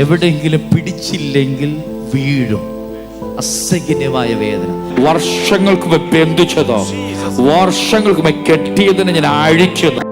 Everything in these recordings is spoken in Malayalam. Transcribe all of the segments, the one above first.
എവിടെയെങ്കിലും പിടിച്ചില്ലെങ്കിൽ വീഴും. അസഹനീയമായ വേദന. വർഷങ്ങൾക്ക് മുമ്പ് ബന്ധിച്ചതോ വർഷങ്ങൾക്ക് മുമ്പ് കെട്ടിയതിനെ ഞാൻ അഴിക്കുന്നു.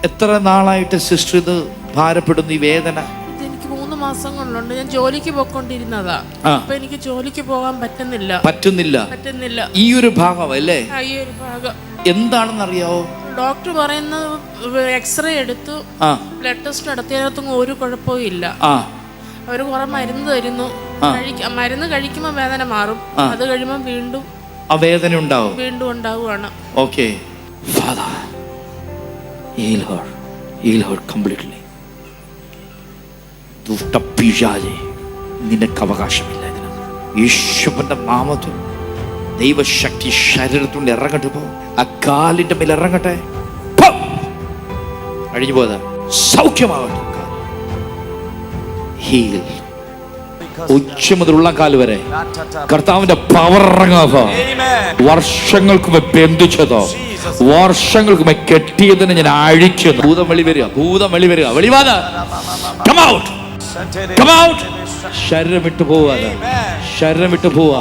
എത്ര നാളായിട്ട് സിസ്റ്റർ ഇത് ഭാരപ്പെടുന്നു ഈ വേദന? എനിക്ക് 3 മാസം കൊണ്ടുണ്ട്. ഞാൻ ജോലിക്ക് പോയിക്കൊണ്ടിരുന്നതാ. അപ്പൊ എനിക്ക് ജോലിക്ക് പോകാൻ പറ്റുന്നില്ല. ഈ ഒരു ഭാഗം അല്ലേ? ഈ ഒരു ഭാഗം എന്താണെന്ന് അറിയാവോ? ഡോക്ടർ പറയുന്നത് എക്സ്റേ എടുത്തു, ബ്ലഡ് ടെസ്റ്റ് നടത്തിയതിനകത്തും ഒരു കുഴപ്പവും ഇല്ല. അവര് കുറെ മരുന്ന് തരുന്നു. മരുന്ന് കഴിക്കുമ്പോൾ വേദന മാറും. അത് കഴിയുമ്പോൾ വീണ്ടും ആ വേദന ഉണ്ടാവും. വീണ്ടും ഉണ്ടാവുകയാണ്. Okay father, heal her completely. ദുഷ്ടപിശാചേ, നിനക്ക് അവകാശമില്ല ഇതിനകത്ത്. യേശുവിന്റെ നാമത്തിൽ ദൈവശക്തി ശരീരത്തുകൊണ്ട് ഇറങ്ങട്ടെ. പോ, ആ കാലിന്റെ മേൽ ഇറങ്ങട്ടെ. കഴിഞ്ഞു പോയത് സൗഖ്യമാകട്ടെ. ഹീൽ. ഉച്ച മുതലുള്ള കാല് വരെ കർത്താവിന്റെ പവർ ഇറങ്ങാക. വർഷങ്ങൾക്ക് മുമ്പ് ബന്ധിച്ചതോ വർഷങ്ങൾക്ക് മുമ്പ് കെട്ടിയതിനെ ഞാൻ അഴിക്കുന്നു. ഭൂതം വെളി വരിക. വെളിവാദ come out. ശരീരം വിട്ടു പോവുക.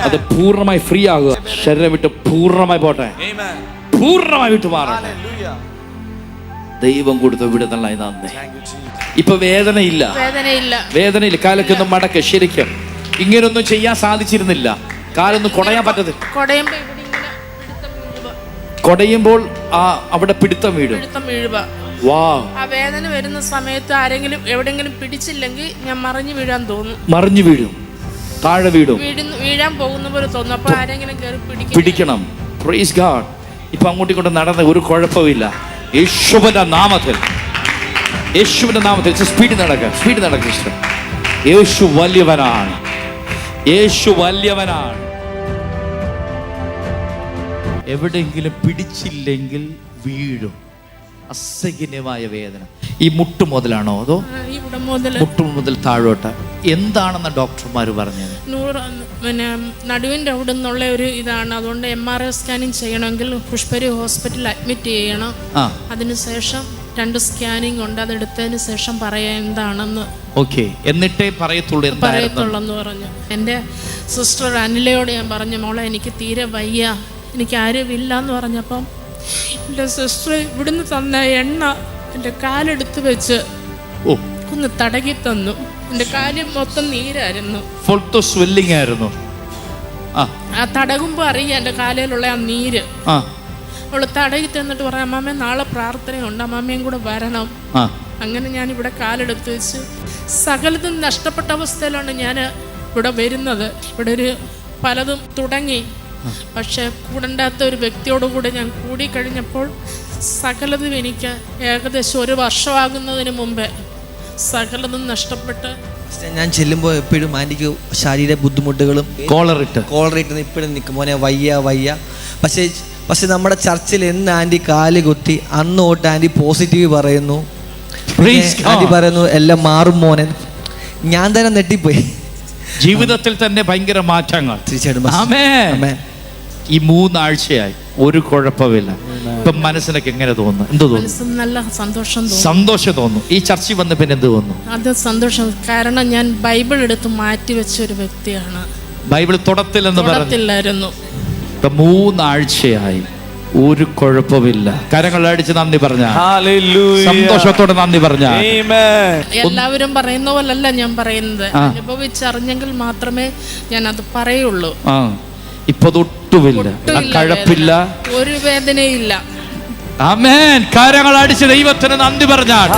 അത് പൂർണ്ണമായി ഫ്രീ ആകുക. ശരീരം വിട്ട് പൂർണ്ണമായി പോട്ടെ. പൂർണ്ണമായി വിട്ടു മാറട്ടെ. ദൈവം കൊടുത്ത വിടുതലായി നന്ദി. ഇപ്പൊ വേദനയില്ല. കാലൊക്കൊന്നും മടക്ക്. ശരിക്കും ഇങ്ങനൊന്നും ചെയ്യാൻ സാധിച്ചിരുന്നില്ല. കാലൊന്നും കൊടയാൻ പറ്റത്തില്ല. കൊടയുമ്പോൾ അവിടെ പിടുത്തം വീഴും. ആ വേദന വരുന്ന സമയത്ത് ആരെങ്കിലും എവിടെങ്കിലും പിടിച്ചില്ലെങ്കിൽ ഞാൻ മറിഞ്ഞു വീഴാൻ തോന്നും. മറിഞ്ഞു വീഴും, താഴെ വീഴാൻ പോകുന്ന പോലെ തോന്നും. അപ്പൊ ആരെങ്കിലും കയറി പിടിക്കണം. Praise God. ഇപ്പൊ അങ്ങോട്ടും ഇങ്ങോട്ടും നടന്ന ഒരു കുഴപ്പമില്ല. യേശുവിന്റെ നാമത്തിൽ സ്പീഡ് നടക്കുക. യേശു വലിയവനാണ്. എവിടെയെങ്കിലും പിടിച്ചില്ലെങ്കിൽ വീഴും. അസഹനീയമായ വേദന. ഈ മുട്ട് മുതലാണോ അതോ മുട്ട് മുതൽ താഴോട്ട്? എന്താണെന്ന് ഡോക്ടർമാർ പറഞ്ഞത്? നടുവിൻ്റെ അവിടെ നിന്നുള്ള ഒരു ഇതാണ്. അതുകൊണ്ട് MRI സ്കാനിങ് ചെയ്യണമെങ്കിൽ പുഷ്പരി ഹോസ്പിറ്റലിൽ അഡ്മിറ്റ് ചെയ്യണം. അതിനുശേഷം 2 സ്കാനിങ് ഉണ്ട്. അതെടുത്തതിന് ശേഷം പറയാൻ എന്താണെന്ന്. ഓക്കെ, എന്നിട്ടേ പറയത്തുള്ളൂ പറഞ്ഞു. എൻ്റെ സിസ്റ്റർ അനിലയോട് ഞാൻ പറഞ്ഞു, മോളെ എനിക്ക് തീരെ വയ്യ, എനിക്ക് ആരുമില്ല എന്ന് പറഞ്ഞപ്പം എൻ്റെ സിസ്റ്റർ ഇവിടുന്ന് തന്ന എണ്ണ എൻ്റെ കാലെടുത്ത് വെച്ച് ഒന്ന് തടകി തന്നു. എൻ്റെ കാല് മൊത്തം നീരായിരുന്നു. സ്വെല്ലിംഗ് ആയിരുന്നു. ആ തടകുമ്പോൾ അറിയാം എൻ്റെ കാലിലുള്ള ആ നീര്. അവള് തടകി തന്നിട്ട് പറയാം, അമ്മാമ്മ നാളെ പ്രാർത്ഥനയുണ്ട്, അമ്മാമ്മയും കൂടെ വരണം. അങ്ങനെ ഞാൻ ഇവിടെ കാലെടുത്ത് വെച്ച് സകലതും നഷ്ടപ്പെട്ട അവസ്ഥയിലാണ് ഞാൻ ഇവിടെ വരുന്നത്. ഇവിടെ പലതും തുടങ്ങി. പക്ഷെ കൂടണ്ടാത്ത ഒരു വ്യക്തിയോടുകൂടെ ഞാൻ കൂടിക്കഴിഞ്ഞപ്പോൾ സകലതും എനിക്ക് ഏകദേശം 1 വർഷമാകുന്നതിന് മുമ്പേ സകലതും നഷ്ടപ്പെട്ട് ഞാൻ ചെല്ലുമ്പോൾ എപ്പോഴും ആൻറ്റിക്ക് ശാരീരിക ബുദ്ധിമുട്ടുകളും കോളറിട്ട് ഇപ്പോഴും നിൽക്കും, മോനെ വയ്യ. പക്ഷെ നമ്മുടെ ചർച്ചിൽ എന്ന് ആൻറ്റി കാല് കുത്തി അന്ന് തൊട്ട് ആൻറ്റി പോസിറ്റീവ് പറയുന്നു. ആൻറ്റി പറയുന്നു എല്ലാം മാറും മോനെ. ഞാൻ തന്നെ നെട്ടിപ്പോയി. ജീവിതത്തിൽ തന്നെ ഭയങ്കര മാറ്റങ്ങൾ. തീർച്ചയായിട്ടും. ഈ 3 ആഴ്ചയായി ഒരു കുഴപ്പമില്ല. ഇപ്പൊ മനസ്സിനൊക്കെ എങ്ങനെ തോന്നുന്നു? എന്ത് തോന്നുന്നു? നല്ല സന്തോഷം തോന്നുന്നു. ഈ ചർച്ച വന്ന പിന്നെ എന്ത് തോന്നുന്നു? അത് സന്തോഷം. കാരണം ഞാൻ ബൈബിൾ എടുത്ത് മാറ്റി വെച്ച ഒരു വ്യക്തിയാണ്. ബൈബിൾ തൊടത്തില്ലായിരുന്നു. ഇപ്പൊ 3 ആഴ്ചയായി ഒരു കുഴപ്പമില്ല. കരങ്ങൾ അടിച്ച് നന്ദി പറഞ്ഞ, സന്തോഷത്തോടെ നന്ദി പറഞ്ഞ. എല്ലാവരും പറയുന്ന പോലല്ല ഞാൻ പറയുന്നത്. അനുഭവിച്ചറിഞ്ഞെങ്കിൽ മാത്രമേ ഞാൻ അത് പറയുള്ളൂ. ഇപ്പൊ തൊട്ടുമില്ല, കഴപ്പില്ല, ഒരു വേദനയില്ല. ആമേൻ. കരങ്ങൾ അടിച്ച് ദൈവത്തിന് നന്ദി പറഞ്ഞാൽ